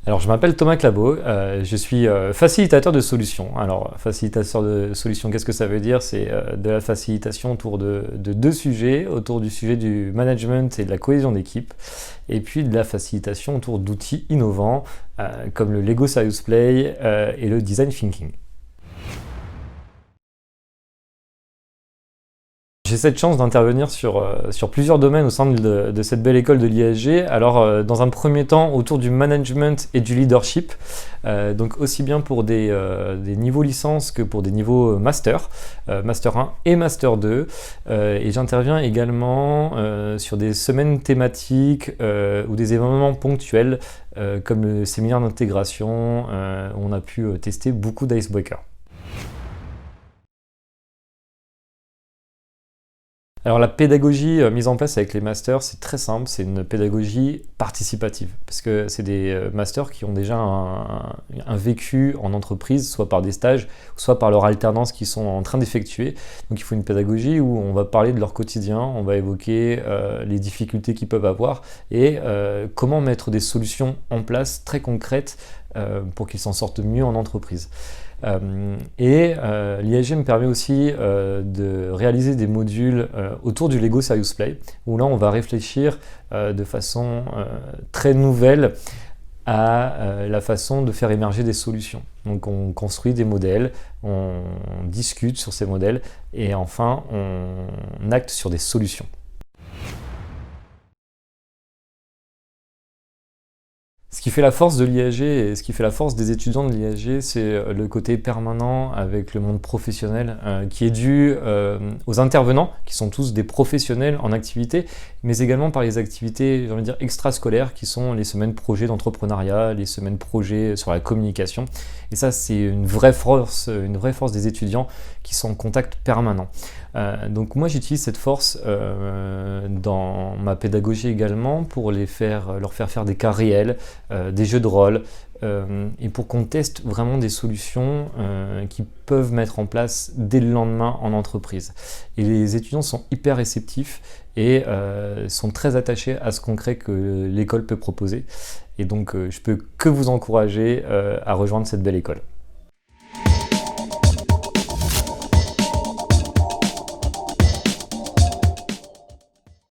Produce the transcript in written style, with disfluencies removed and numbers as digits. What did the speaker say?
Alors, je m'appelle Thomas Clabot, je suis facilitateur de solutions. Alors, facilitateur de solutions, qu'est-ce que ça veut dire? C'est de la facilitation autour de deux sujets, autour du sujet du management et de la cohésion d'équipe, et puis de la facilitation autour d'outils innovants comme le Lego Serious Play et le Design Thinking. J'ai cette chance d'intervenir sur plusieurs domaines au sein de cette belle école de l'ISG. Alors, dans un premier temps, autour du management et du leadership, donc aussi bien pour des niveaux licence que pour des niveaux master, master 1 et master 2. Et j'interviens également sur des semaines thématiques ou des événements ponctuels comme le séminaire d'intégration où on a pu tester beaucoup d'icebreakers. Alors la pédagogie mise en place avec les masters, c'est très simple, c'est une pédagogie participative, parce que c'est des masters qui ont déjà un vécu en entreprise, soit par des stages, soit par leur alternance qu'ils sont en train d'effectuer. Donc il faut une pédagogie où on va parler de leur quotidien, on va évoquer les difficultés qu'ils peuvent avoir et comment mettre des solutions en place très concrètes pour qu'ils s'en sortent mieux en entreprise. L'ISG me permet aussi de réaliser des modules autour du Lego Serious Play, où là on va réfléchir de façon très nouvelle à la façon de faire émerger des solutions. Donc on construit des modèles, on discute sur ces modèles et enfin on acte sur des solutions. Ce qui fait la force de l'ISG et ce qui fait la force des étudiants de l'ISG, c'est le côté permanent avec le monde professionnel qui est dû aux intervenants, qui sont tous des professionnels en activité, mais également par les activités, j'ai envie de dire, extrascolaires, qui sont les semaines projets d'entrepreneuriat, les semaines projets sur la communication. Et ça, c'est une vraie force des étudiants qui sont en contact permanent. Donc moi, j'utilise cette force dans ma pédagogie également pour leur faire des cas réels, des jeux de rôle, et pour qu'on teste vraiment des solutions qu'ils peuvent mettre en place dès le lendemain en entreprise. Et les étudiants sont hyper réceptifs et sont très attachés à ce concret que l'école peut proposer. Et donc, je peux que vous encourager à rejoindre cette belle école.